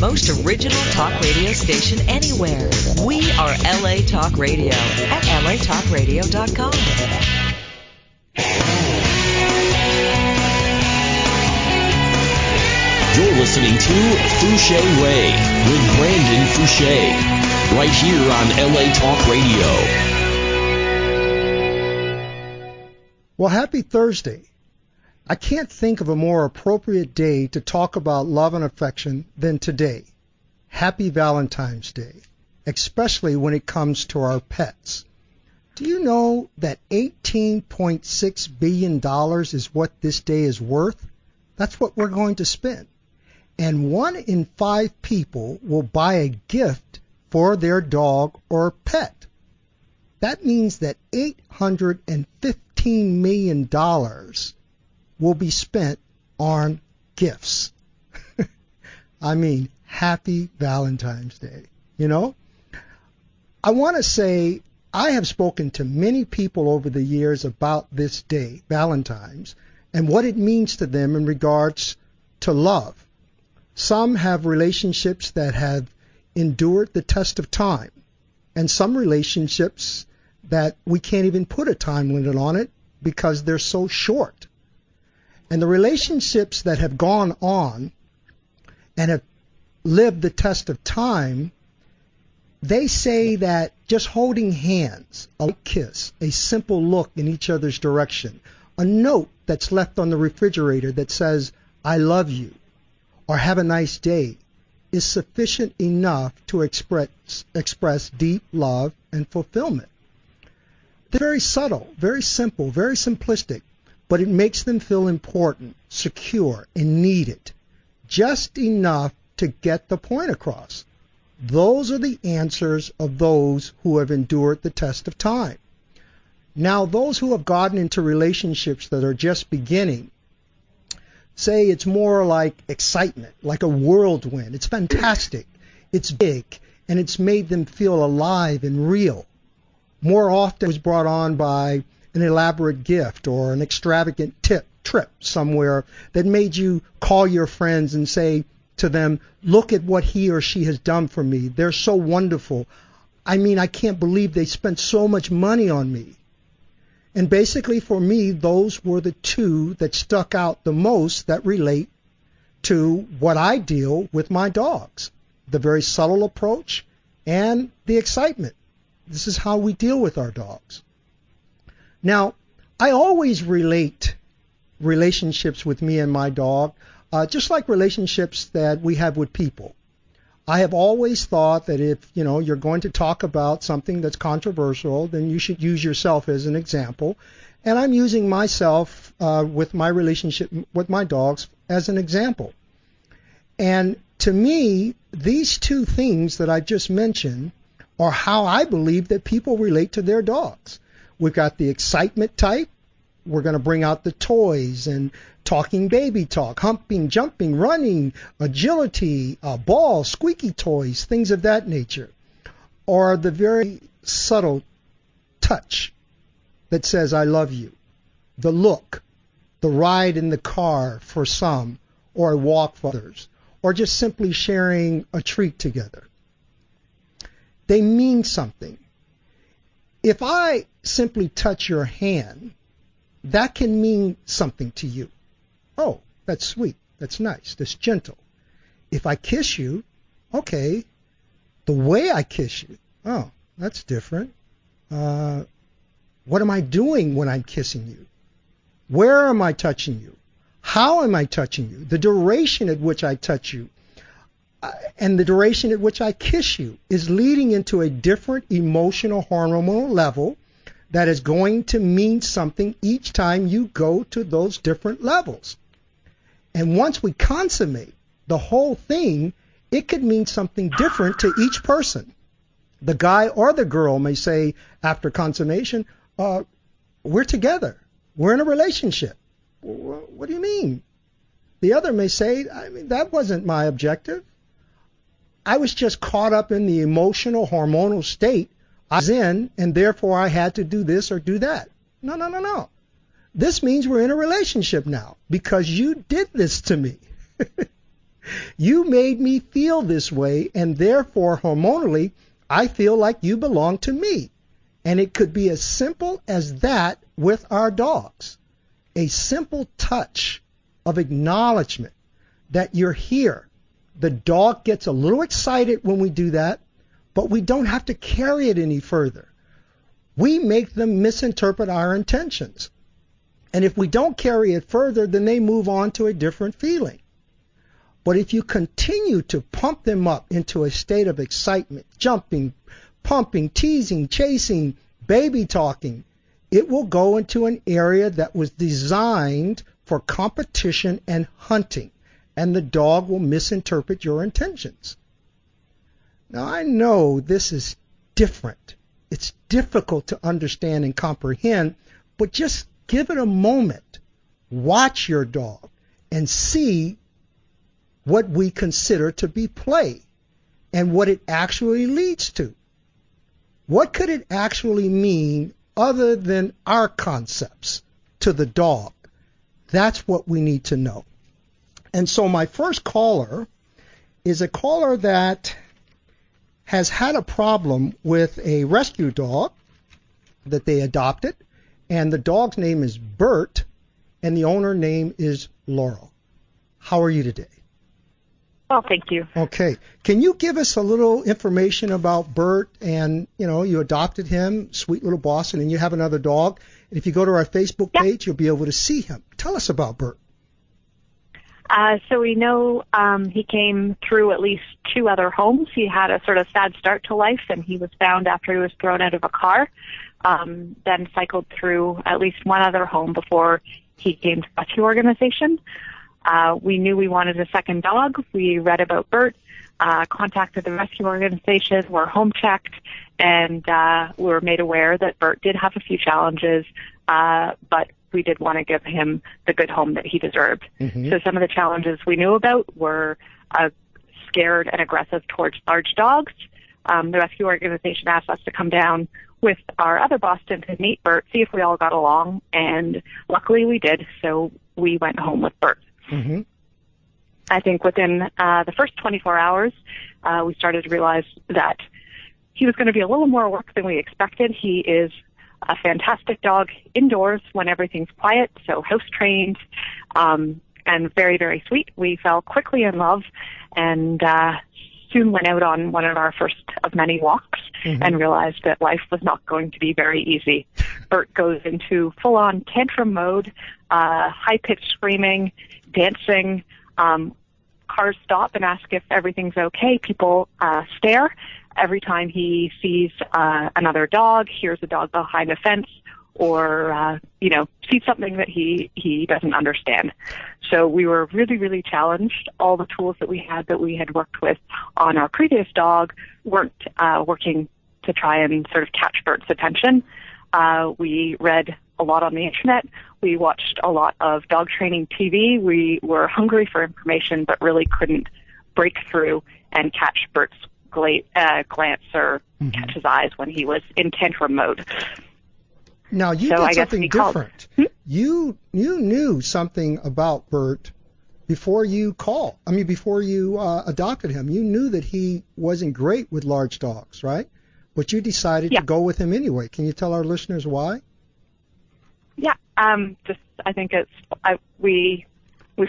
most original talk radio station anywhere. We are LA Talk Radio at latalkradio.com. You're listening to Fouché Way with Brandon Fouché, right here on LA Talk Radio. Well, happy Thursday. I can't think of a more appropriate day to talk about love and affection than today. Happy Valentine's Day, especially when it comes to our pets. Do you know that $18.6 billion is what this day is worth? That's what we're going to spend. And 1 in 5 people will buy a gift for their dog or pet. That means that $815 million will be spent on gifts. I mean, happy Valentine's Day. You know, I want to say I have spoken to many people over the years about this day, Valentine's, and what it means to them in regards to love. Some have relationships that have endured the test of time, and some relationships that we can't even put a time limit on it because they're so short. And the relationships that have gone on and have lived the test of time, they say that just holding hands, a kiss, a simple look in each other's direction, a note that's left on the refrigerator that says, I love you, or have a nice day, is sufficient enough to express deep love and fulfillment. They're very subtle, very simple, very simplistic, but it makes them feel important, secure, and needed, just enough to get the point across. Those are the answers of those who have endured the test of time. Now, those who have gotten into relationships that are just beginning say it's more like excitement, like a whirlwind. It's fantastic, it's big, and it's made them feel alive and real. More often it was brought on by an elaborate gift or an extravagant trip somewhere that made you call your friends and say to them, look at what he or she has done for me. They're so wonderful. I mean, I can't believe they spent so much money on me. And basically for me, those were the two that stuck out the most that relate to what I deal with my dogs. The very subtle approach and the excitement. This is how we deal with our dogs. Now, I always relate relationships with me and my dog, just like relationships that we have with people. I have always thought that if, you're going to talk about something that's controversial, then you should use yourself as an example. And I'm using myself with my relationship with my dogs as an example. And to me, these two things that I just mentioned are how I believe that people relate to their dogs. We've got the excitement type. We're going to bring out the toys and talking baby talk, humping, jumping, running, agility, ball, squeaky toys, things of that nature. Or the very subtle touch that says, I love you. The look, the ride in the car for some, or a walk for others, or just simply sharing a treat together. They mean something. If I simply touch your hand, that can mean something to you. Oh, that's sweet, that's nice, that's gentle. If I kiss you, okay, the way I kiss you, oh, that's different. What am I doing when I'm kissing you? Where am I touching you? How am I touching you? The duration at which I touch you and the duration at which I kiss you is leading into a different emotional hormonal level that is going to mean something each time you go to those different levels. And once we consummate the whole thing, it could mean something different to each person. The guy or the girl may say after consummation, we're together. We're in a relationship. What do you mean? The other may say, that wasn't my objective. I was just caught up in the emotional, hormonal state I was in, and therefore I had to do this or do that. No. This means we're in a relationship now because you did this to me. You made me feel this way, and therefore, hormonally, I feel like you belong to me. And it could be as simple as that with our dogs. A simple touch of acknowledgement that you're here. The dog gets a little excited when we do that, but we don't have to carry it any further. We make them misinterpret our intentions. And if we don't carry it further, then they move on to a different feeling. But if you continue to pump them up into a state of excitement, jumping, pumping, teasing, chasing, baby talking, it will go into an area that was designed for competition and hunting, and the dog will misinterpret your intentions. Now, I know this is different. It's difficult to understand and comprehend, but just give it a moment. Watch your dog and see what we consider to be play and what it actually leads to. What could it actually mean other than our concepts to the dog? That's what we need to know. And so my first caller is a caller that has had a problem with a rescue dog that they adopted, and the dog's name is Bert, and the owner name is Laurel. How are you today? Oh, thank you. Okay. Can you give us a little information about Bert? And, you adopted him, sweet little Boston, and you have another dog. And if you go to our Facebook page, you'll be able to see him. Tell us about Bert. So we know he came through at least 2 other homes. He had a sort of sad start to life, and he was found after he was thrown out of a car, then cycled through at least 1 other home before he came to the rescue organization. We knew we wanted a second dog. We read about Bert, contacted the rescue organization, were home checked, and we were made aware that Bert did have a few challenges, but we did want to give him the good home that he deserved. Mm-hmm. So some of the challenges we knew about were scared and aggressive towards large dogs. The rescue organization asked us to come down with our other Boston to meet Bert, see if we all got along, and luckily we did, so we went home with Bert. Mm-hmm. I think within the first 24 hours, we started to realize that he was going to be a little more work than we expected. He is a fantastic dog indoors when everything's quiet, so house-trained and very, very sweet. We fell quickly in love and soon went out on one of our first of many walks and realized that life was not going to be very easy. Bert goes into full-on tantrum mode, high-pitched screaming, dancing. Cars stop and ask if everything's okay. People stare every time he sees another dog, hears a dog behind a fence, or sees something that he doesn't understand. So we were really, really challenged. All the tools that we had worked with on our previous dog weren't working to try and sort of catch Bert's attention. We read a lot on the internet. We watched a lot of dog training TV. We were hungry for information, but really couldn't break through and catch Bert's glance or catch his eyes when he was in tantrum mode. Now, you did something different. You knew something about Bert before you adopted him. You knew that he wasn't great with large dogs, right? But you decided to go with him anyway. Can you tell our listeners why? Yeah, I think we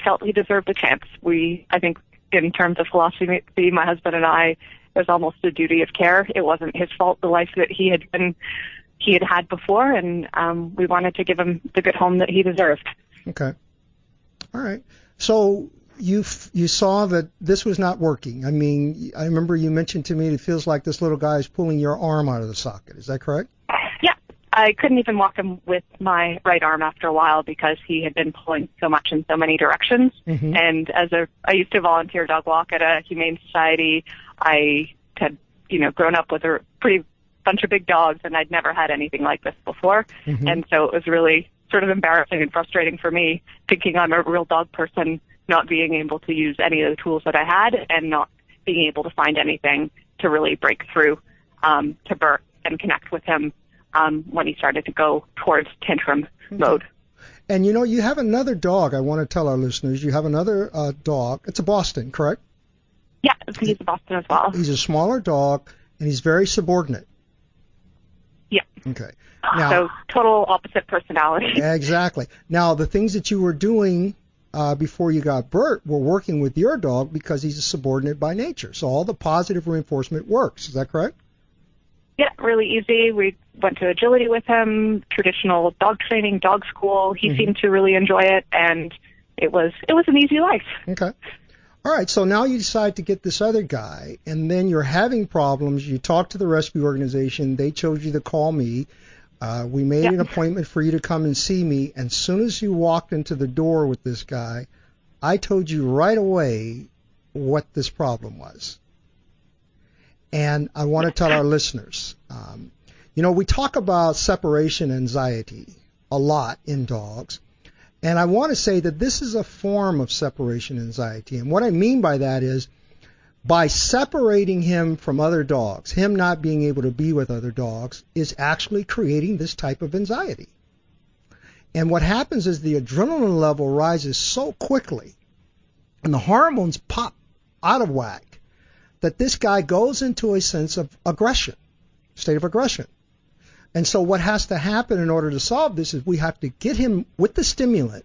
felt he deserved a chance. I think in terms of philosophy, my husband and I, it was almost a duty of care. It wasn't his fault, the life that he had had before, and we wanted to give him the good home that he deserved. Okay. All right. So you saw that this was not working. I mean, I remember you mentioned to me it feels like this little guy is pulling your arm out of the socket. Is that correct? Yeah. I couldn't even walk him with my right arm after a while because he had been pulling so much in so many directions. Mm-hmm. And I used to volunteer dog walk at a humane society. I had, grown up with a pretty bunch of big dogs, and I'd never had anything like this before. Mm-hmm. And so it was really sort of embarrassing and frustrating for me, thinking I'm a real dog person, not being able to use any of the tools that I had and not being able to find anything to really break through to Bert and connect with him when he started to go towards tantrum mode. And you know, you have another dog. I want to tell our listeners, you have another dog. It's a Boston, correct? Yeah, he's a Boston as well. He's a smaller dog, and he's very subordinate. Yeah. Okay. Now, So total opposite personality. exactly. Now, the things that you were doing before you got Bert were working with your dog because he's a subordinate by nature. So all the positive reinforcement works. Is that correct? Yeah, really easy. We went to agility with him, traditional dog training, dog school. He seemed to really enjoy it, and it was an easy life. Okay. All right, so now you decide to get this other guy, and then you're having problems. You talk to the rescue organization. They chose you to call me. We made an appointment for you to come and see me. And as soon as you walked into the door with this guy, I told you right away what this problem was. And I want to tell our listeners, you know, we talk about separation anxiety a lot in dogs. And I want to say that this is a form of separation anxiety. And what I mean by that is by separating him from other dogs, him not being able to be with other dogs is actually creating this type of anxiety. And what happens is the adrenaline level rises so quickly and the hormones pop out of whack that this guy goes into a sense of aggression, state of aggression. And so what has to happen in order to solve this is we have to get him with the stimulant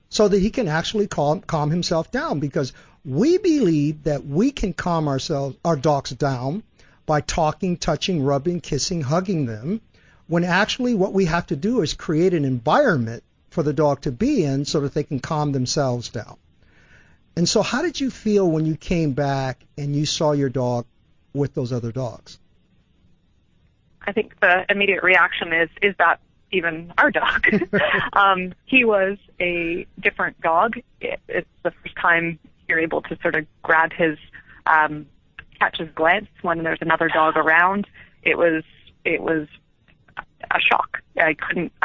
so that he can actually calm himself down, because we believe that we can calm our dogs down by talking, touching, rubbing, kissing, hugging them, when actually what we have to do is create an environment for the dog to be in so that they can calm themselves down. And so how did you feel when you came back and you saw your dog with those other dogs? I think the immediate reaction is that even our dog? He was a different dog. It's the first time you're able to sort of grab his, catch his glance when there's another dog around. It was a shock. I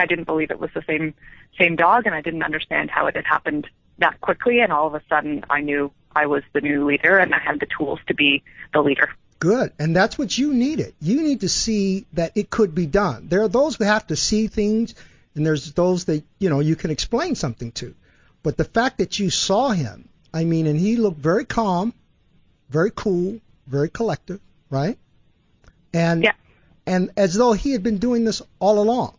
didn't believe it was the same dog, and I didn't understand how it had happened that quickly. And all of a sudden, I knew I was the new leader, and I had the tools to be the leader. Good. And that's what you needed. You need to see that it could be done. There are those who have to see things, and there's those that, you know, you can explain something to. But the fact that you saw him, I mean, and he looked very calm, very cool, very collective, right? And as though he had been doing this all along.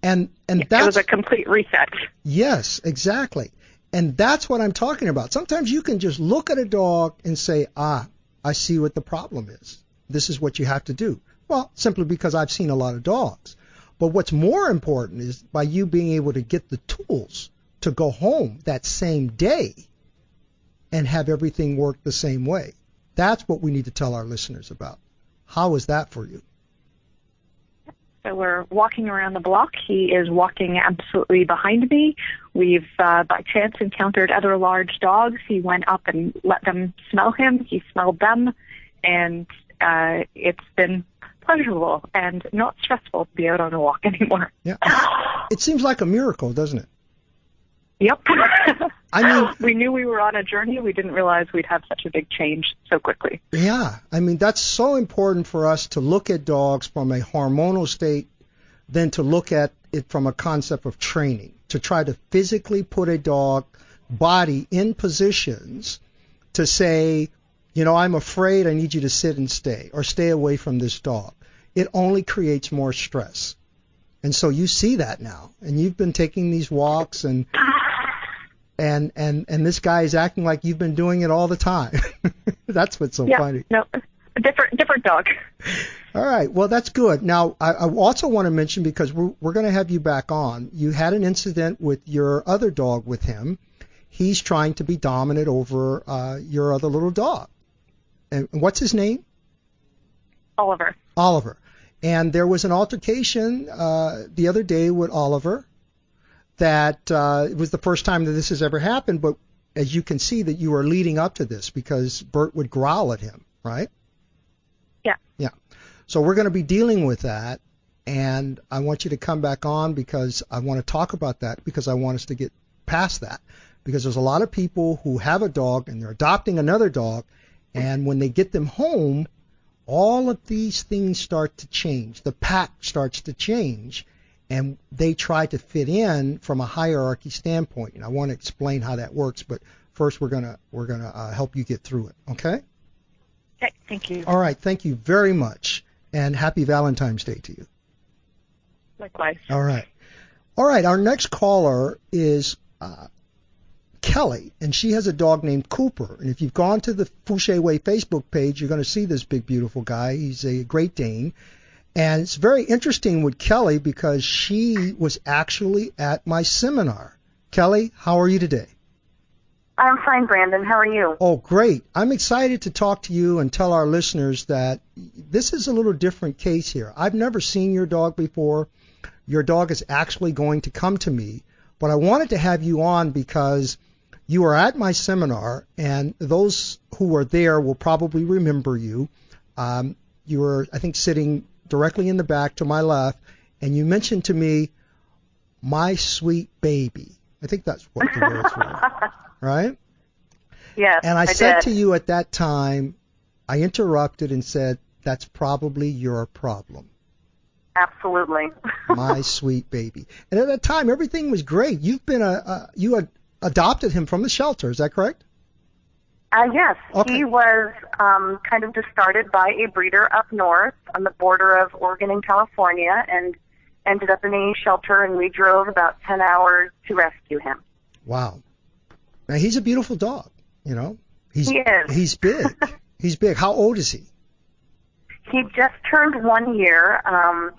And that's, it was a complete reset. Yes, exactly. And that's what I'm talking about. Sometimes you can just look at a dog and say, I see what the problem is. This is what you have to do. Well, simply because I've seen a lot of dogs. But what's more important is by you being able to get the tools to go home that same day and have everything work the same way. That's what we need to tell our listeners about. How is that for you? So we're walking around the block. He is walking absolutely behind me. We've, by chance, encountered other large dogs. He went up and let them smell him. He smelled them, and it's been pleasurable and not stressful to be out on a walk anymore. Yeah, it seems like a miracle, doesn't it? Yep. I mean, we knew we were on a journey. We didn't realize we'd have such a big change so quickly. Yeah, I mean, that's so important for us to look at dogs from a hormonal state than to look at it from a concept of training, to try to physically put a dog body in positions to say, you know, I'm afraid, I need you to sit and stay, or stay away from this dog. It only creates more stress. And so you see that now, and you've been taking these walks, and this guy is acting like you've been doing it all the time. That's what's so funny. No, a different dog. All right, well, that's good. Now, I also want to mention, because we're going to have you back on, you had an incident with your other dog with him. He's trying to be dominant over your other little dog. And what's his name? Oliver. Oliver. And there was an altercation the other day with Oliver that it was the first time that this has ever happened, but as you can see that you are leading up to this because Bert would growl at him, right? Yeah. Yeah. So we're going to be dealing with that, and I want you to come back on because I want to talk about that, because I want us to get past that, because there's a lot of people who have a dog and they're adopting another dog, and when they get them home, all of these things start to change. The pack starts to change, and they try to fit in from a hierarchy standpoint. And I want to explain how that works, but first we're gonna help you get through it. Okay? Okay, thank you. All right. Thank you very much, and happy Valentine's Day to you. Likewise. All right. All right. Our next caller is Kelly, and she has a dog named Cooper. And if you've gone to the Fouché Way Facebook page, you're going to see this big, beautiful guy. He's a Great Dane. And it's very interesting with Kelly because she was actually at my seminar. Kelly, how are you today? I'm fine, Brandon. How are you? Oh, great. I'm excited to talk to you and tell our listeners that this is a little different case here. I've never seen your dog before. Your dog is actually going to come to me. But I wanted to have you on because you were at my seminar, and those who were there will probably remember you. You were, I think, sitting directly in the back to my left, and you mentioned to me, "My sweet baby." I think that's what the words were, right? Yes, And I said did. to you at that time, I interrupted and said, "That's probably your problem." Absolutely. My sweet baby. And at that time, everything was great. You had adopted him from the shelter. Is that correct? Yes, Okay. he was kind of just started by a breeder up north on the border of Oregon and California, and ended up in a shelter, and we drove about 10 hours to rescue him. Wow. Now, he's a beautiful dog, you know. He is. He's big. He's big. How old is he? He just turned 1 year.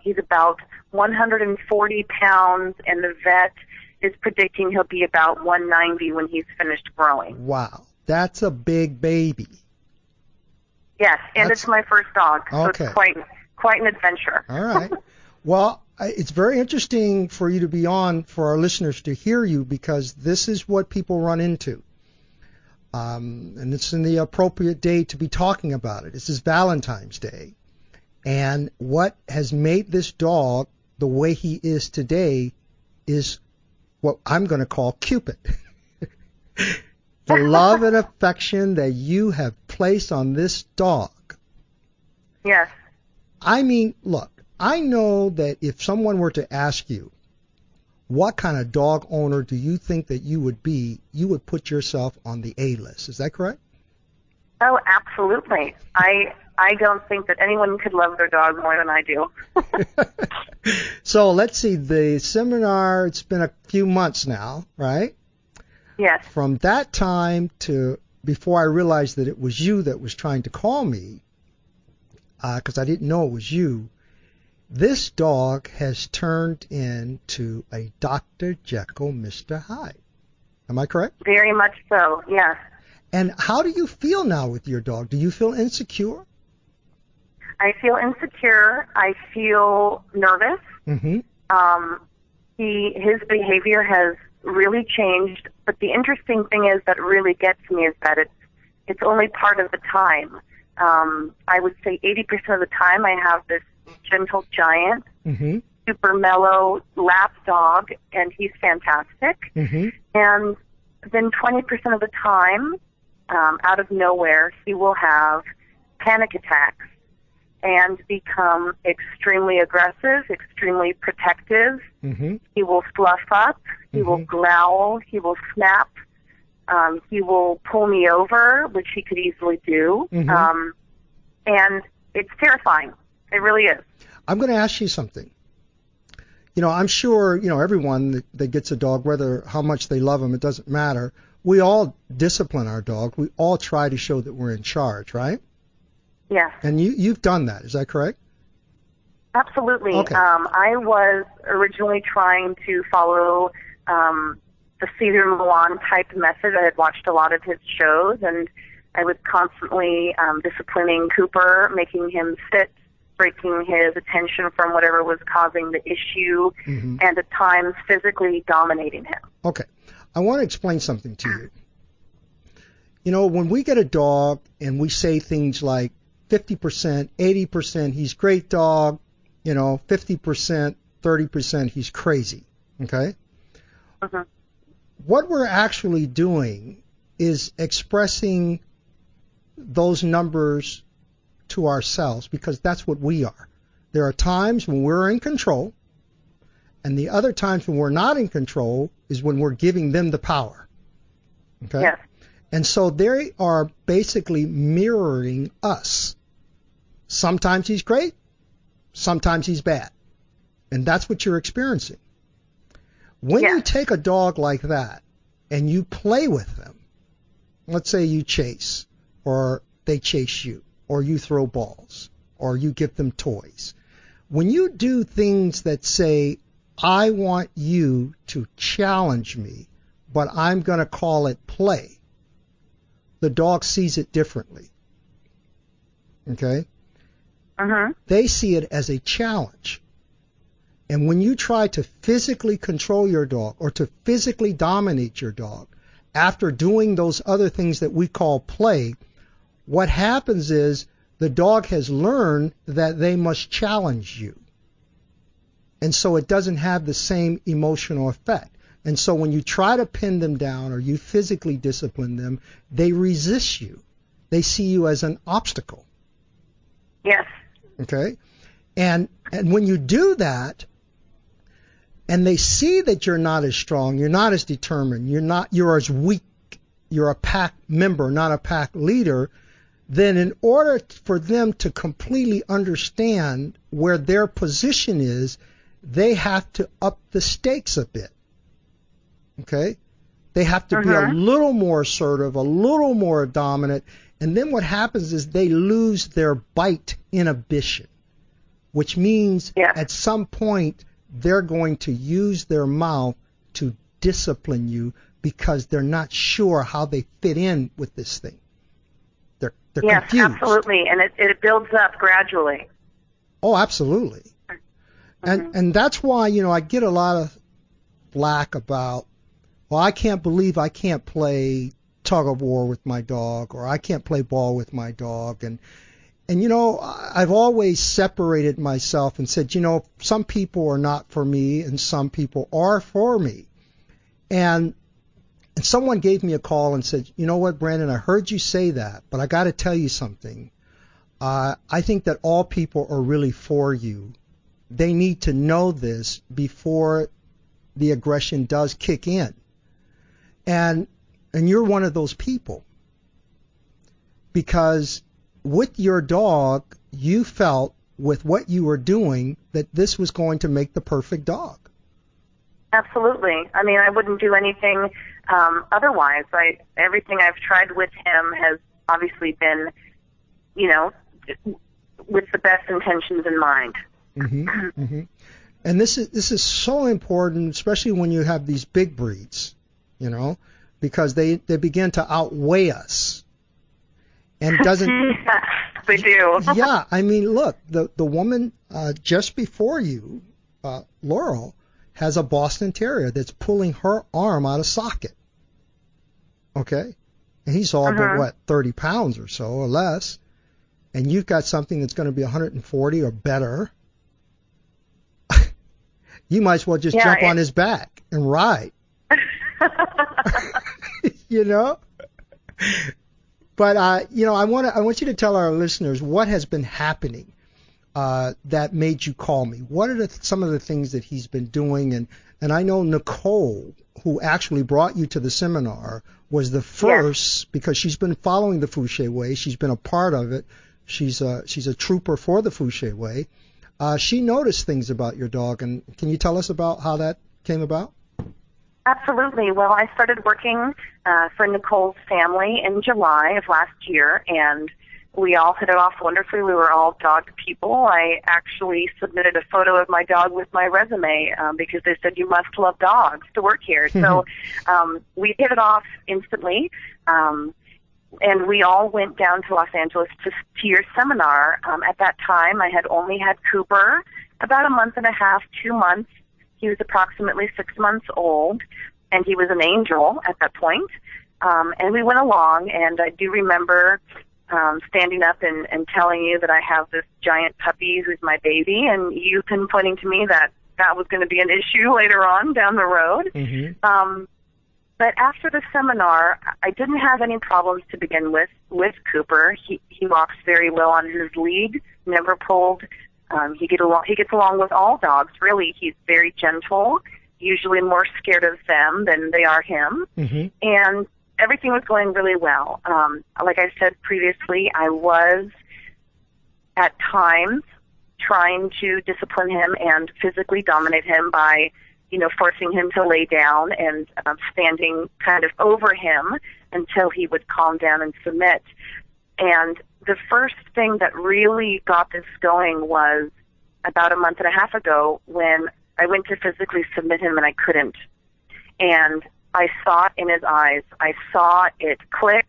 He's about 140 pounds, and the vet is predicting he'll be about 190 when he's finished growing. Wow. That's a big baby. Yes, and That's- it's my first dog, so Okay. it's quite an adventure. All right. Well, it's very interesting for you to be on, for our listeners to hear you, because this is what people run into. And it's in the appropriate day to be talking about it. This is Valentine's Day. And what has made this dog the way he is today is what I'm going to call Cupid. The love and affection that you have placed on this dog. Yes. I mean, look, I know that if someone were to ask you, what kind of dog owner do you think that you would be, you would put yourself on the A list. Is that correct? Oh, absolutely. I don't think that anyone could love their dog more than I do. So let's see, the seminar, it's been a few months now, right? Yes. From that time to before I realized that it was you that was trying to call me, because I didn't know it was you, this dog has turned into a Dr. Jekyll, Mr. Hyde. Am I correct? Very much so, yes. And how do you feel now with your dog? Do you feel insecure? I feel insecure. I feel nervous. Mm-hmm. His behavior has really changed, but the interesting thing is that really gets me is that it's only part of the time. I would say 80% of the time I have this gentle giant, Mm-hmm. super mellow lap dog, and he's fantastic. Mm-hmm. And then 20% of the time, out of nowhere, he will have panic attacks and become extremely aggressive, extremely protective. Mm-hmm. He will fluff up. He will growl. He will snap. He will pull me over, which he could easily do. Mhm. And it's terrifying. It really is. I'm going to ask you something. You know, I'm sure, you know, everyone that gets a dog, whether how much they love him, it doesn't matter. We all discipline our dog. We all try to show that we're in charge, right? Yes. And you've done that. Is that correct? Absolutely. Okay. I was originally trying to follow the Cesar Millan type method. I had watched a lot of his shows, and I was constantly disciplining Cooper, making him sit, breaking his attention from whatever was causing the issue, Mm-hmm. and at times physically dominating him. Okay. I want to explain something to you. You know, when we get a dog and we say things like 50%, 80%, he's great dog, you know, 50%, 30%, he's crazy, okay? Mm-hmm. What we're actually doing is expressing those numbers to ourselves because that's what we are. There are times when we're in control, And the other times when we're not in control is when we're giving them the power. Okay? Yes. And so they are basically mirroring us. Sometimes he's great, sometimes he's bad. And that's what you're experiencing. When you take a dog like that and you play with them, let's say you chase, or they chase you, or you throw balls, or you give them toys. When you do things that say, I want you to challenge me, but I'm going to call it play, the dog sees it differently. Okay? They see it as a challenge. And when you try to physically control your dog or to physically dominate your dog after doing those other things that we call play, what happens is the dog has learned that they must challenge you. And so it doesn't have the same emotional effect. And so when you try to pin them down or you physically discipline them, they resist you. They see you as an obstacle. Yes. Okay? And when you do that, and they see that you're not as strong, you're not as determined, you're as weak, you're a pack member, not a pack leader, then in order for them to completely understand where their position is, they have to up the stakes a bit. Okay? They have to be a little more assertive, a little more dominant, and then what happens is they lose their bite inhibition, which means at some point they're going to use their mouth to discipline you because they're not sure how they fit in with this thing. They're confused. Yes, absolutely, and it builds up gradually. Oh, absolutely. And that's why, I get a lot of flack about, well, I can't believe I can't play tug of war with my dog, or I can't play ball with my dog. And I've always separated myself and said, some people are not for me and some people are for me. And someone gave me a call and said, you know what, Brandon, I heard you say that, but I got to tell you something. I think that all people are really for you. They need to know this before the aggression does kick in. And you're one of those people. Because with your dog, you felt with what you were doing that this was going to make the perfect dog. Absolutely. I mean, I wouldn't do anything otherwise. Everything I've tried with him has obviously been, with the best intentions in mind. And this is so important, especially when you have these big breeds, because they begin to outweigh us. And doesn't yes, they do. Yeah, I mean, look, the woman just before you, Laurel, has a Boston Terrier that's pulling her arm out of socket. Okay? And he's all but, 30 pounds or so or less. And you've got something that's going to be 140 or better. You might as well just jump on his back and ride. But I want you to tell our listeners what has been happening that made you call me. What are some of the things that he's been doing? And I know Nicole, who actually brought you to the seminar, was the first because she's been following the Fouché Way. She's been a part of it. She's a trooper for the Fouché Way. She noticed things about your dog, and can you tell us about how that came about? Absolutely. Well, I started working for Nicole's family in July of last year, and we all hit it off wonderfully. We were all dog people. I actually submitted a photo of my dog with my resume because they said you must love dogs to work here. So we hit it off instantly, and we all went down to Los Angeles to your seminar. At that time, I had only had Cooper about a month and a half, 2 months. He was approximately 6 months old, and he was an angel at that point. And we went along, and I do remember standing up and telling you that I have this giant puppy who's my baby, and you pinpointing to me that was going to be an issue later on down the road. But after the seminar, I didn't have any problems to begin with Cooper. He walks very well on his lead, never pulled He gets along with all dogs, really. He's very gentle, usually more scared of them than they are him. Mm-hmm. And everything was going really well. Like I said previously, I was at times trying to discipline him and physically dominate him by, forcing him to lay down and standing kind of over him until he would calm down and submit. And the first thing that really got this going was about a month and a half ago when I went to physically submit him and I couldn't. And I saw it in his eyes. I saw it click.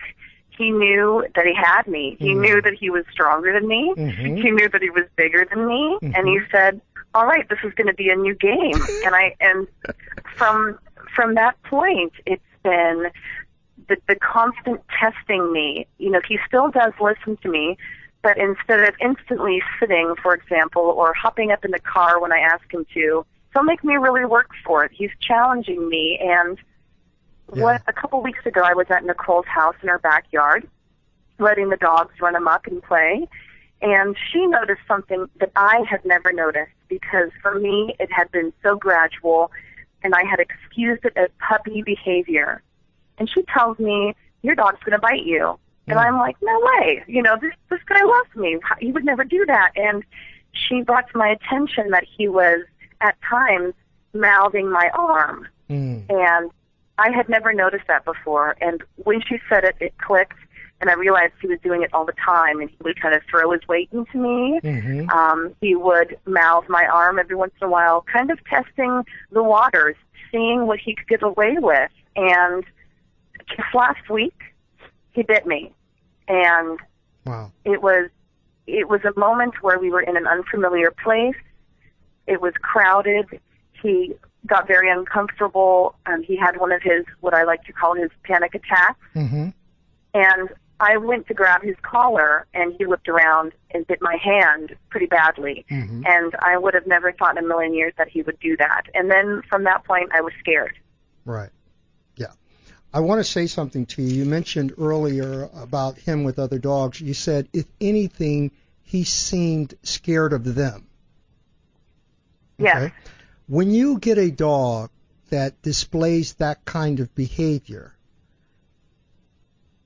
He knew that he had me. He knew that he was stronger than me. Mm-hmm. He knew that he was bigger than me. Mm-hmm. And he said, all right, this is going to be a new game. and from that point, it's been the constant testing me. He still does listen to me, but instead of instantly sitting, for example, or hopping up in the car when I ask him to, he'll make me really work for it. He's challenging me. And a couple weeks ago, I was at Nicole's house in her backyard, letting the dogs run amok and play, and she noticed something that I had never noticed, because for me it had been so gradual, and I had excused it as puppy behavior. And she tells me, your dog's going to bite you. And I'm like, no way. This guy loves me. He would never do that. And she brought to my attention that he was, at times, mouthing my arm. And I had never noticed that before. And when she said it, it clicked. And I realized he was doing it all the time. And he would kind of throw his weight into me. Mm-hmm. He would mouth my arm every once in a while, kind of testing the waters, seeing what he could get away with. And just last week, he bit me. And wow. It was a moment where we were in an unfamiliar place. It was crowded. He got very uncomfortable. He had one of his, what I like to call his panic attacks. Mm-hmm. And I went to grab his collar, and he whipped around and bit my hand pretty badly. Mm-hmm. And I would have never thought in a million years that he would do that. And then from that point, I was scared. Right. Yeah. I want to say something to you. You mentioned earlier about him with other dogs. You said, if anything, he seemed scared of them. Yes. Okay? When you get a dog that displays that kind of behavior,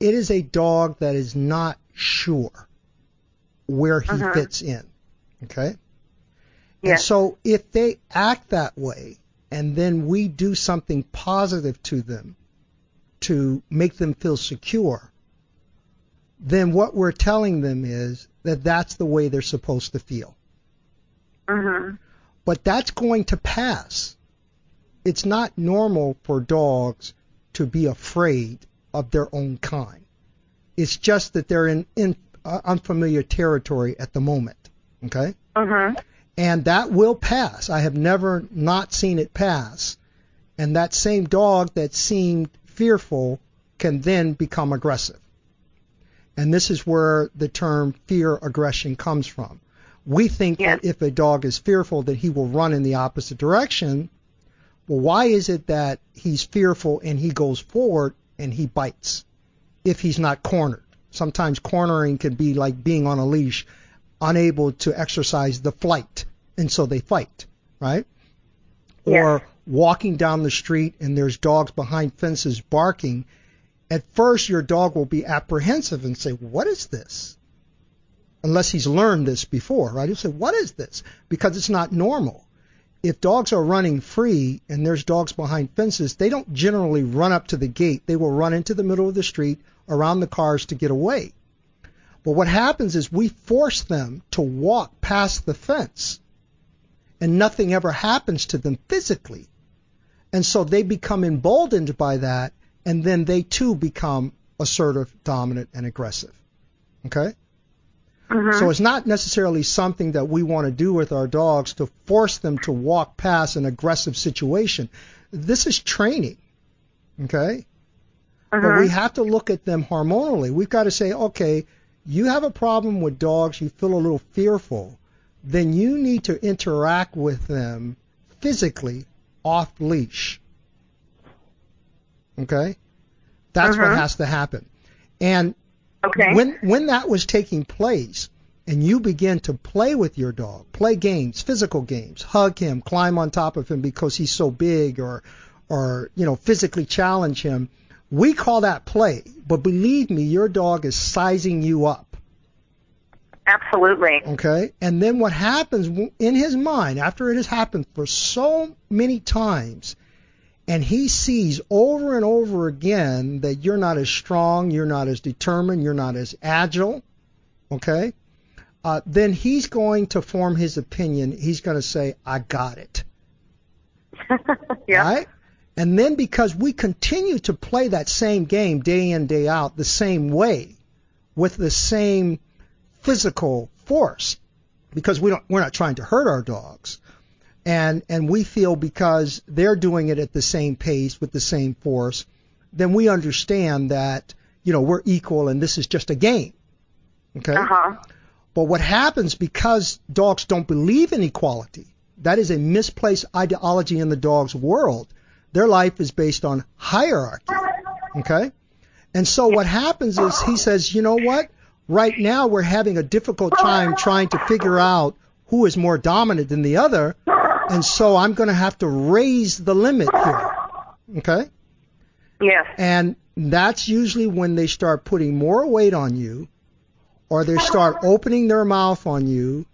it is a dog that is not sure where he fits in. Okay? Yes. And so if they act that way, and then we do something positive to them to make them feel secure, then what we're telling them is that that's the way they're supposed to feel. Mm-hmm. But that's going to pass. It's not normal for dogs to be afraid of their own kind. It's just that they're in unfamiliar territory at the moment. Okay? Mm-hmm. And that will pass. I have never not seen it pass. And that same dog that seemed fearful can then become aggressive. And this is where the term fear aggression comes from. We think that if a dog is fearful that he will run in the opposite direction. Well, why is it that he's fearful and he goes forward and he bites if he's not cornered? Sometimes cornering can be like being on a leash, unable to exercise the flight, and so they fight, right? Yes. Or walking down the street and there's dogs behind fences barking. At first, your dog will be apprehensive and say, what is this? Unless he's learned this before, right? He'll say, what is this? Because it's not normal. If dogs are running free and there's dogs behind fences, they don't generally run up to the gate. They will run into the middle of the street around the cars to get away. But what happens is we force them to walk past the fence, and nothing ever happens to them physically. And so they become emboldened by that, and then they too become assertive, dominant, and aggressive. Okay? Mm-hmm. So it's not necessarily something that we want to do with our dogs to force them to walk past an aggressive situation. This is training. Okay? Mm-hmm. But we have to look at them hormonally. We've got to say, okay, you have a problem with dogs, you feel a little fearful, then you need to interact with them physically off leash. Okay? That's what has to happen. And when that was taking place, and you begin to play with your dog, play games, physical games, hug him, climb on top of him because he's so big, or physically challenge him, we call that play. But believe me, your dog is sizing you up. Absolutely. Okay? And then what happens in his mind, after it has happened for so many times, and he sees over and over again that you're not as strong, you're not as determined, you're not as agile, okay? Then he's going to form his opinion. He's going to say, I got it. Yeah. Right? And then because we continue to play that same game day in, day out, the same way, with the same physical force, because we're not trying to hurt our dogs, and we feel because they're doing it at the same pace with the same force, then we understand that we're equal and this is just a game. Okay. But what happens, because dogs don't believe in equality, that is a misplaced ideology in the dog's world. Their life is based on hierarchy. Okay. And so what happens is he says, you know what? Right now we're having a difficult time trying to figure out who is more dominant than the other, and so I'm going to have to raise the limit here. Okay? Yes. And that's usually when they start putting more weight on you, or they start opening their mouth on you,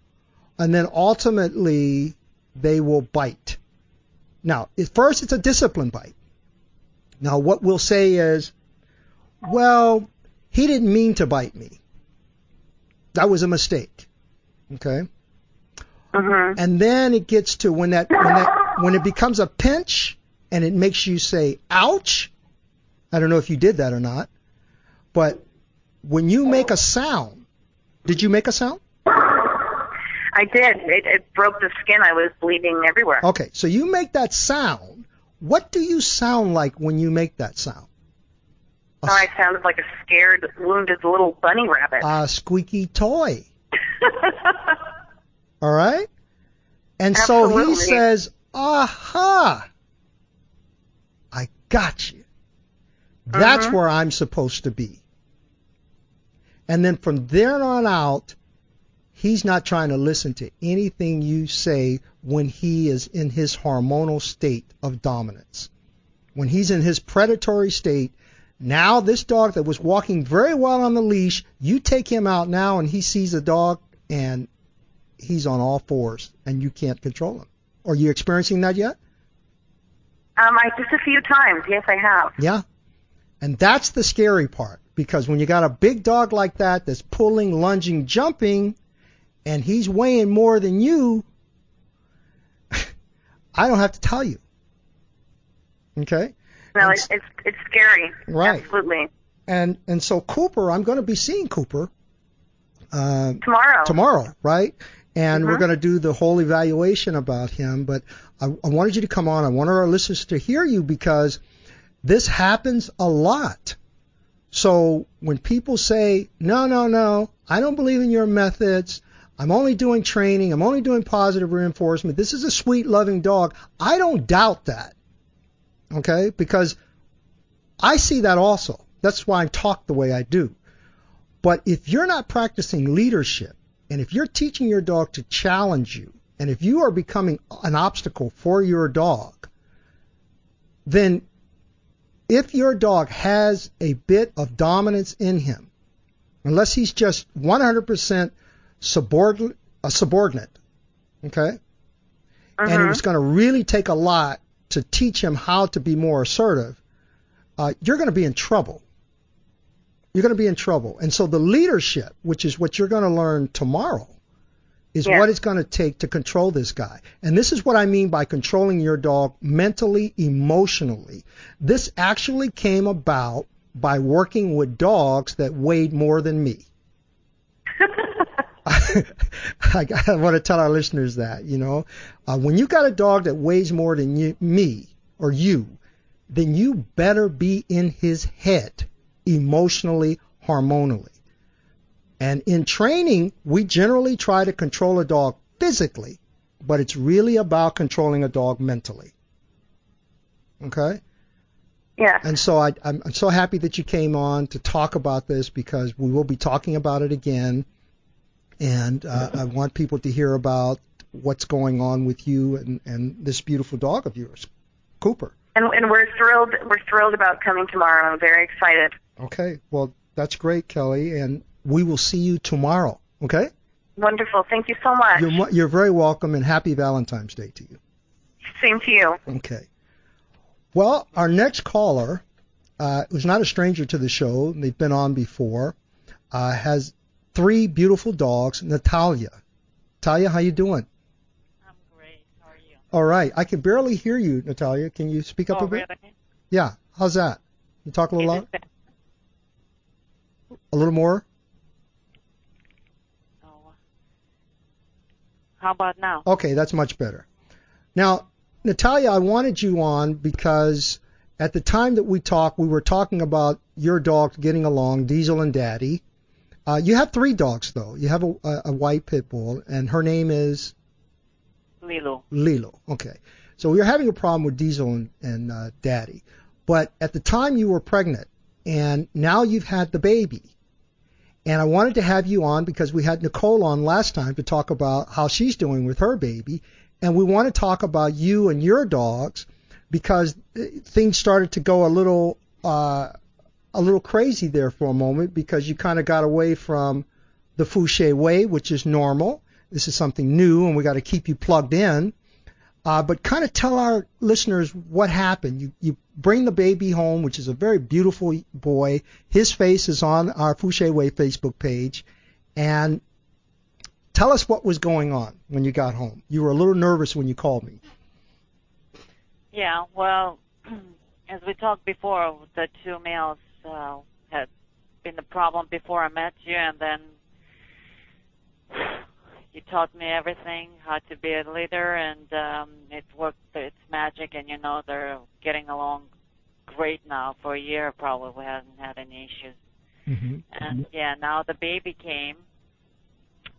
and then ultimately they will bite. Now, at first it's a discipline bite. Now, what we'll say is, well, he didn't mean to bite me. That was a mistake. Okay? And then it gets to when it becomes a pinch and it makes you say, ouch. I don't know if you did that or not, but when you make a sound, did you make a sound? I did. It broke the skin. I was bleeding everywhere. Okay, so you make that sound. What do you sound like when you make that sound? I sounded like a scared, wounded little bunny rabbit. A squeaky toy. All right? And Absolutely. so he says, aha, I got you. That's where I'm supposed to be. And then from there on out, he's not trying to listen to anything you say when he is in his hormonal state of dominance. When he's in his predatory state, now this dog that was walking very well on the leash, you take him out now and he sees a dog and he's on all fours and you can't control him. Are you experiencing that yet? Just a few times. Yes, I have. Yeah. And that's the scary part, because when you got a big dog like that that's pulling, lunging, jumping, and he's weighing more than you, I don't have to tell you. Okay? No, it's scary. Right. Absolutely. And so Cooper, I'm going to be seeing Cooper tomorrow, right? And we're going to do the whole evaluation about him. But I wanted you to come on. I wanted our listeners to hear you, because this happens a lot. So when people say, no, I don't believe in your methods, I'm only doing training, I'm only doing positive reinforcement, this is a sweet, loving dog, I don't doubt that. Okay? Because I see that also. That's why I talk the way I do. But if you're not practicing leadership, and if you're teaching your dog to challenge you, and if you are becoming an obstacle for your dog, then if your dog has a bit of dominance in him, unless he's just 100% subordinate, okay, and it's going to really take a lot to teach him how to be more assertive, you're going to be in trouble. You're going to be in trouble. And so the leadership, which is what you're going to learn tomorrow, is what it's going to take to control this guy. And this is what I mean by controlling your dog mentally, emotionally. This actually came about by working with dogs that weighed more than me. I want to tell our listeners that, when you got a dog that weighs more than me or you, then you better be in his head emotionally, hormonally. And in training, we generally try to control a dog physically, but it's really about controlling a dog mentally. Okay? Yeah. And so I'm so happy that you came on to talk about this, because we will be talking about it again. And I want people to hear about what's going on with you and this beautiful dog of yours, Cooper. And we're thrilled. We're thrilled about coming tomorrow. I'm very excited. Okay. Well, that's great, Kelly. And we will see you tomorrow. Okay? Wonderful. Thank you so much. You're very welcome, and happy Valentine's Day to you. Same to you. Okay. Well, our next caller, who's not a stranger to the show, they've been on before, has 3 beautiful dogs. Natalia. Natalia, how you doing? I'm great. How are you? All right. I can barely hear you, Natalia. Can you speak up a bit? Really? Yeah. How's that? You talk a little loud? A little more? Oh. How about now? Okay, that's much better. Now, Natalia, I wanted you on because at the time that we talked, we were talking about your dogs getting along, Diesel and Daddy. You have 3 dogs, though. You have a white pit bull, and her name is? Lilo. Lilo. Okay. So you're having a problem with Diesel and Daddy. But at the time you were pregnant, and now you've had the baby. And I wanted to have you on because we had Nicole on last time to talk about how she's doing with her baby. And we want to talk about you and your dogs because things started to go a little crazy there for a moment because you kind of got away from the Fouché way, which is normal. This is something new, and we got to keep you plugged in. But kind of tell our listeners what happened. You bring the baby home, which is a very beautiful boy. His face is on our Fouché Way Facebook page. And tell us what was going on when you got home. You were a little nervous when you called me. Yeah, well, as we talked before, the 2 males had been the problem before I met you, and then you taught me everything, how to be a leader, and it worked. It's magic, and they're getting along great now. For a year, probably we haven't had any issues. Mm-hmm. And yeah, now the baby came,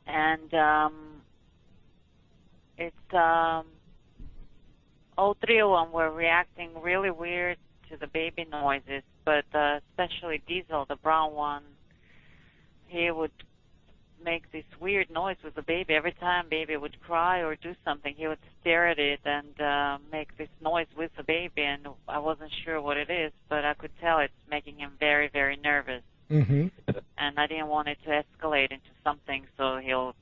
and all 3 of them were reacting really weird to the baby noises, but especially Diesel, the brown one, he would make this weird noise with the baby. Every time baby would cry or do something, he would stare at it and make this noise with the baby, and I wasn't sure what it is, but I could tell it's making him very, very nervous. Mm-hmm. And I didn't want it to escalate into something, so he'll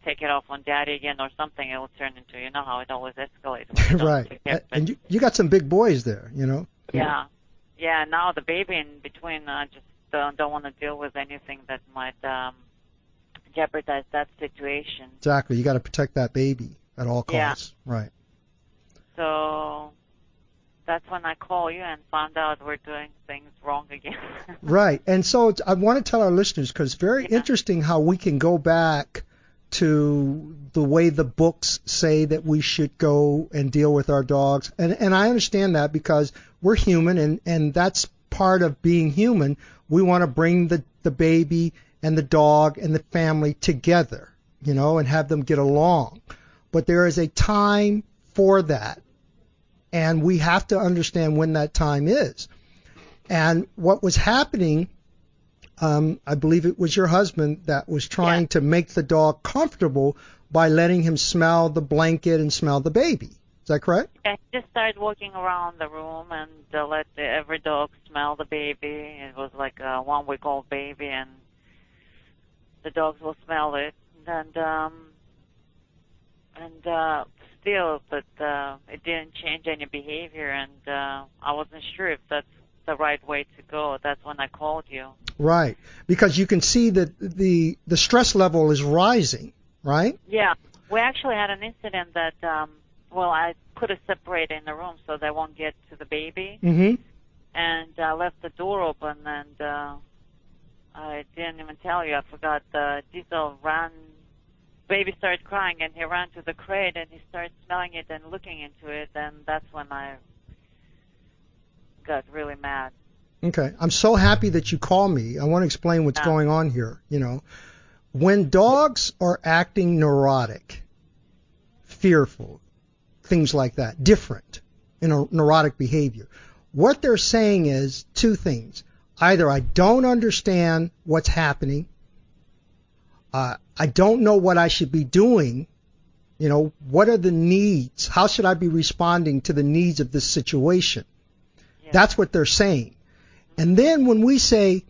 take it off on Daddy again or something. It will turn into, how it always escalates. Right. And you got some big boys there, Yeah. Yeah, now the baby in between, I just don't want to deal with anything that might jeopardize that situation. Exactly. You got to protect that baby at all costs. Yeah. Right. So that's when I call you and found out we're doing things wrong again. Right. And so I want to tell our listeners, because it's very interesting how we can go back to the way the books say that we should go and deal with our dogs. And I understand that because we're human, and that's part of being human. We want to bring the baby and the dog and the family together, and have them get along. But there is a time for that, and we have to understand when that time is. And what was happening, I believe it was your husband that was trying to make the dog comfortable by letting him smell the blanket and smell the baby. Is that correct? Yeah, he just started walking around the room and let every dog smell the baby. It was like a 1-week-old baby, and the dogs will smell it. But it didn't change any behavior, and I wasn't sure if that's the right way to go. That's when I called you. Right, because you can see that the stress level is rising, right? Yeah, we actually had an incident that, I put a separator in the room so they won't get to the baby, and I left the door open, and I didn't even tell you. I forgot. Diesel ran. Baby started crying, and he ran to the crate, and he started smelling it and looking into it, and that's when I got really mad. Okay. I'm so happy that you called me. I want to explain what's going on here. When dogs are acting neurotic, fearful, things like that, different, neurotic behavior, what they're saying is 2 things. Either I don't understand what's happening, I don't know what I should be doing. You know, what are the needs? How should I be responding to the needs of this situation? Yeah. That's what they're saying. And then when we say,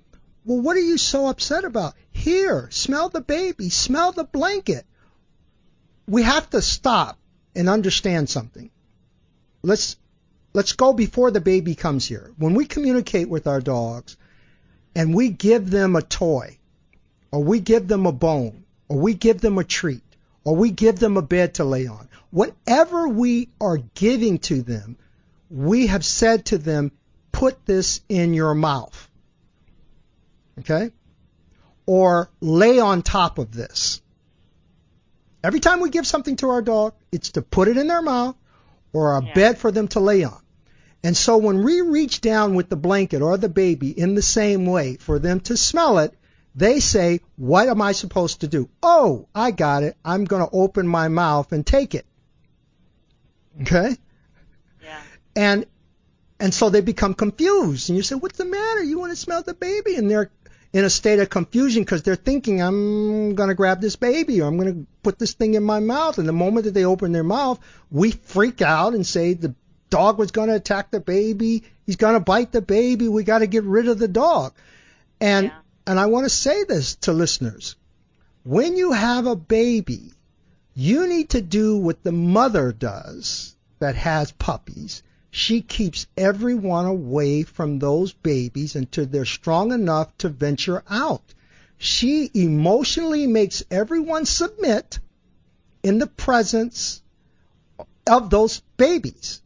well, what are you so upset about? Here, smell the baby, smell the blanket. We have to stop and understand something. Let's go before the baby comes here. When we communicate with our dogs and we give them a toy, or we give them a bone, or we give them a treat, or we give them a bed to lay on, whatever we are giving to them, we have said to them, put this in your mouth. Okay? Or lay on top of this. Every time we give something to our dog, it's to put it in their mouth or a bed for them to lay on. And so when we reach down with the blanket or the baby in the same way for them to smell it, they say, what am I supposed to do? Oh, I got it. I'm going to open my mouth and take it. Okay? Yeah. And so they become confused. And you say, what's the matter? You want to smell the baby? And they're in a state of confusion because they're thinking, I'm going to grab this baby or I'm going to put this thing in my mouth. And the moment that they open their mouth, we freak out and say the dog was going to attack the baby. He's going to bite the baby. We got to get rid of the dog. And I want to say this to listeners. When you have a baby, you need to do what the mother does that has puppies. She keeps everyone away from those babies until they're strong enough to venture out. She emotionally makes everyone submit in the presence of those babies.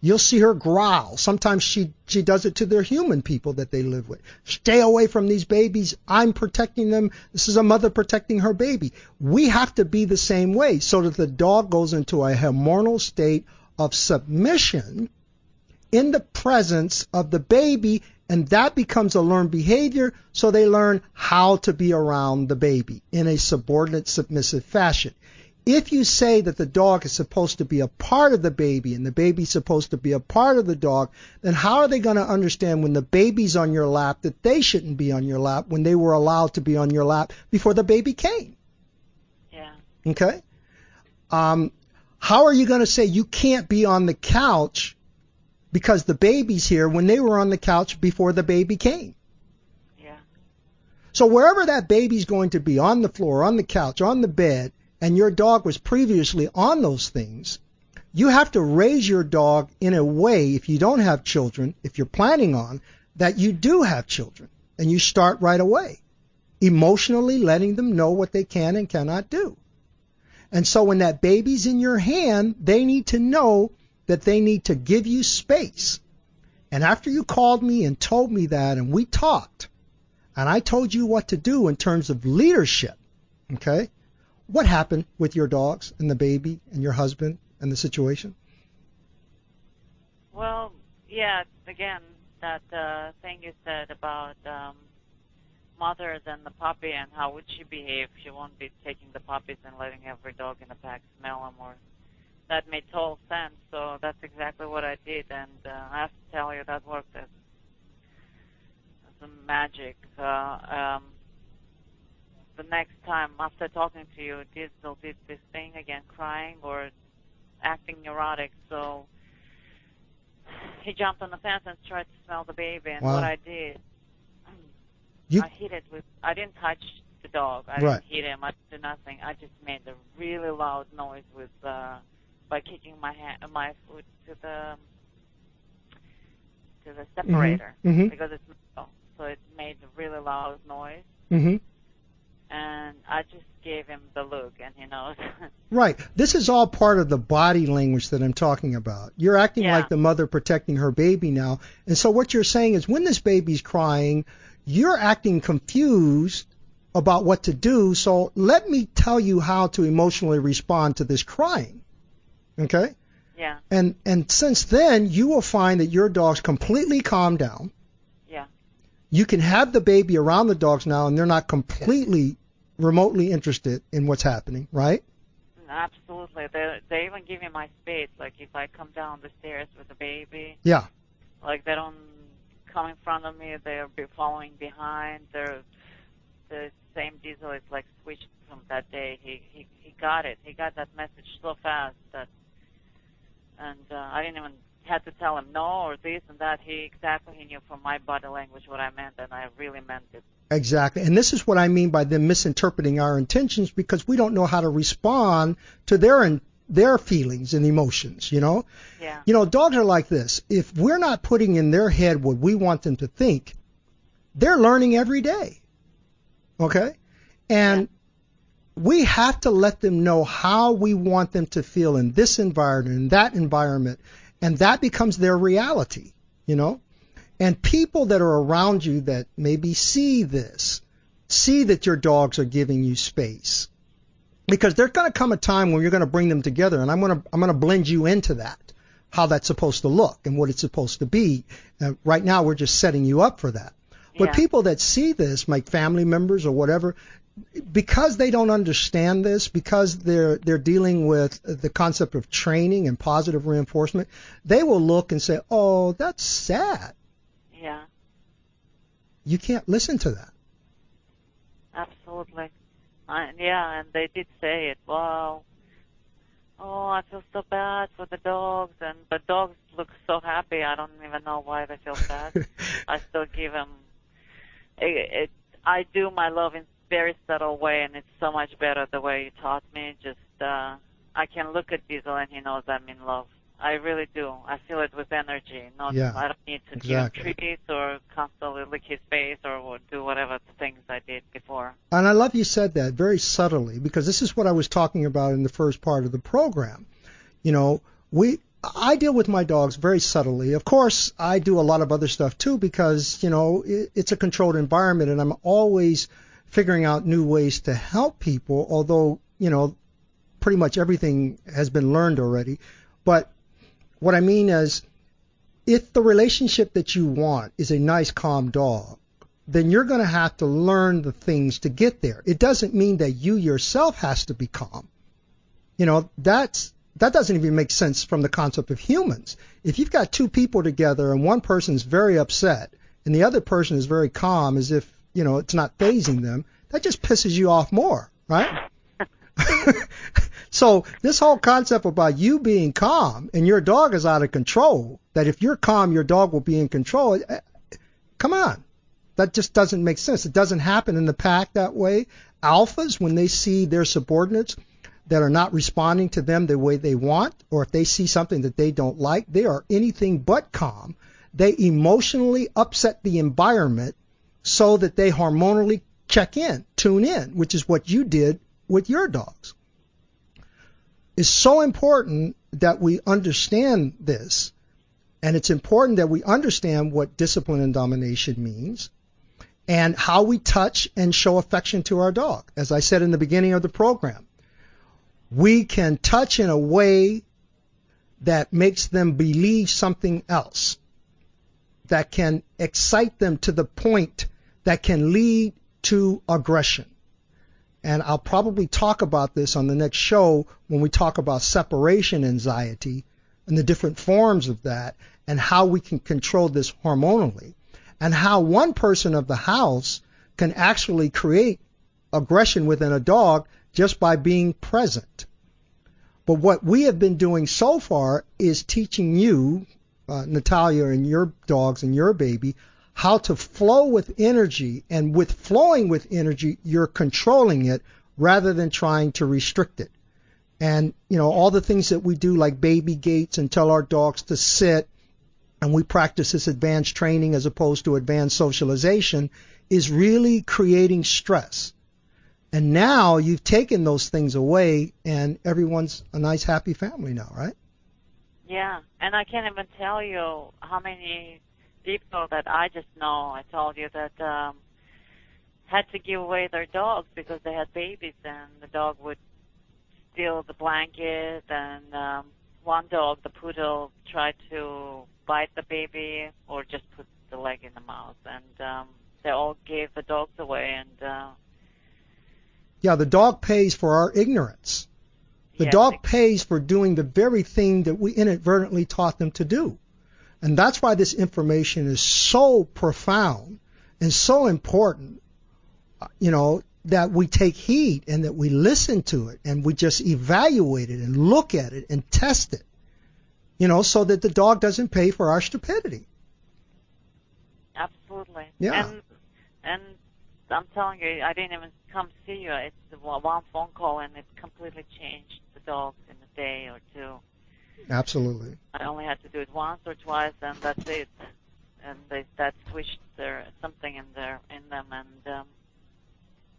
You'll see her growl. Sometimes she does it to their human people that they live with. Stay away from these babies. I'm protecting them. This is a mother protecting her baby. We have to be the same way so that the dog goes into a hormonal state of submission in the presence of the baby, and that becomes a learned behavior, so they learn how to be around the baby in a subordinate, submissive fashion. If you say that the dog is supposed to be a part of the baby and the baby's supposed to be a part of the dog, then how are they going to understand when the baby's on your lap that they shouldn't be on your lap when they were allowed to be on your lap before the baby came? Yeah. Okay? How are you going to say you can't be on the couch because the baby's here when they were on the couch before the baby came? Yeah. So wherever that baby's going to be, on the floor, on the couch, on the bed, and your dog was previously on those things, you have to raise your dog in a way, if you don't have children, if you're planning on, that you do have children. And you start right away, emotionally letting them know what they can and cannot do. And so when that baby's in your hand, they need to know that they need to give you space. And after you called me and told me that, and we talked, and I told you what to do in terms of leadership, okay, what happened with your dogs and the baby and your husband and the situation? Well, yeah, again, that thing you said about mother than the puppy and how would she behave. She won't be taking the puppies and letting every dog in the pack smell them. Or that made total sense. So that's exactly what I did, and I have to tell you that worked as magic. The next time after talking to you, Diesel did this thing again, crying or acting neurotic. So he jumped on the fence and tried to smell the baby. And what I did, I hit it with. I didn't touch the dog. I didn't hit him. I did nothing. I just made a really loud noise with by kicking my foot to the separator because it's metal. So it made a really loud noise. And I just gave him the look, and he knows. Right. This is all part of the body language that I'm talking about. You're acting like the mother protecting her baby now. And so what you're saying is when this baby's crying, you're acting confused about what to do. So let me tell you how to emotionally respond to this crying. Okay? Yeah. And since then, you will find that your dog's completely calmed down. Yeah. You can have the baby around the dogs now, and they're not completely remotely interested in what's happening, right? Absolutely. They even give me my space. Like if I come down the stairs with the baby, like they don't come in front of me. They'll be following behind. They're the same Diesel is like switched him that day. He got it. He got that message so fast that, and I didn't even had to tell him no or this and that. He knew from my body language what I meant, and I really meant it. Exactly. And this is what I mean by them misinterpreting our intentions, because we don't know how to respond to their feelings and emotions, you know? Yeah. You know, dogs are like this. If we're not putting in their head what we want them to think, they're learning every day. Okay? And we have to let them know how we want them to feel in this environment, in that environment, and that becomes their reality, you know? And people that are around you that maybe see this, see that your dogs are giving you space. Because there's going to come a time when you're going to bring them together, and I'm going to blend you into that, how that's supposed to look and what it's supposed to be. Right now, we're just setting you up for that. But people that see this, like family members or whatever, because they don't understand this, because they're dealing with the concept of training and positive reinforcement, they will look and say, "Oh, that's sad." Yeah. You can't listen to that. Absolutely. And they did say it. Wow. Oh, I feel so bad for the dogs, and the dogs look so happy. I don't even know why they feel sad. I still give them. I do my love in very subtle way, and it's so much better the way you taught me. Just I can look at Diesel and he knows I'm in love. I really do. I feel it with energy. I don't need to give him treats or constantly lick his face or do whatever things I did before. And I love you said that very subtly, because this is what I was talking about in the first part of the program. You know, I deal with my dogs very subtly. Of course, I do a lot of other stuff too, because, you know, it's a controlled environment, and I'm always figuring out new ways to help people, although, you know, pretty much everything has been learned already. But what I mean is, if the relationship that you want is a nice, calm dog, then you're going to have to learn the things to get there. It doesn't mean that you yourself has to be calm. You know, that doesn't even make sense from the concept of humans. If you've got two people together and one person's very upset and the other person is very calm, as if, you know, it's not fazing them, that just pisses you off more, right? So this whole concept about you being calm and your dog is out of control, that if you're calm, your dog will be in control, come on. That just doesn't make sense. It doesn't happen in the pack that way. Alphas, when they see their subordinates that are not responding to them the way they want, or if they see something that they don't like, they are anything but calm. They emotionally upset the environment so that they hormonally tune in, which is what you did with your dogs. It's so important that we understand this, and it's important that we understand what discipline and domination means and how we touch and show affection to our dog. As I said in the beginning of the program, we can touch in a way that makes them believe something else, that can excite them to the point that can lead to aggression. And I'll probably talk about this on the next show when we talk about separation anxiety and the different forms of that, and how we can control this hormonally, and how one person of the house can actually create aggression within a dog just by being present. But what we have been doing so far is teaching you, Natalia, and your dogs and your baby, how to flow with energy, and with flowing with energy, you're controlling it rather than trying to restrict it. And, you know, all the things that we do, like baby gates, and tell our dogs to sit, and we practice this advanced training as opposed to advanced socialization, is really creating stress. And now you've taken those things away, and everyone's a nice, happy family now, right? Yeah, and I can't even tell you how many people that I just know, I told you, that had to give away their dogs because they had babies, and the dog would steal the blanket, and one dog, the poodle, tried to bite the baby or just put the leg in the mouth, and they all gave the dogs away. And yeah, the dog pays for our ignorance. The dog pays for doing the very thing that we inadvertently taught them to do. And that's why this information is so profound and so important. You know, that we take heed and that we listen to it and we just evaluate it and look at it and test it, so that the dog doesn't pay for our stupidity. Absolutely. Yeah. And I'm telling you, I didn't even come see you. It's one phone call, and it completely changed the dogs in a day or two. Absolutely. I only had to do it once or twice, and that's it. And that switched something in them, and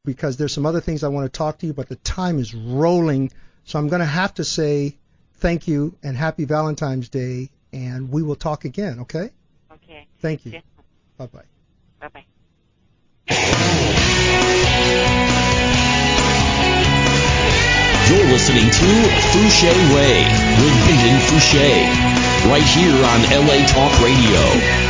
because there's some other things I want to talk to you, but the time is rolling, so I'm going to have to say thank you and happy Valentine's Day, and we will talk again, okay? Okay. Thank you. Yeah. Bye-bye. Bye-bye. You're listening to Fouché Way with Brendan Fouché, right here on LA Talk Radio.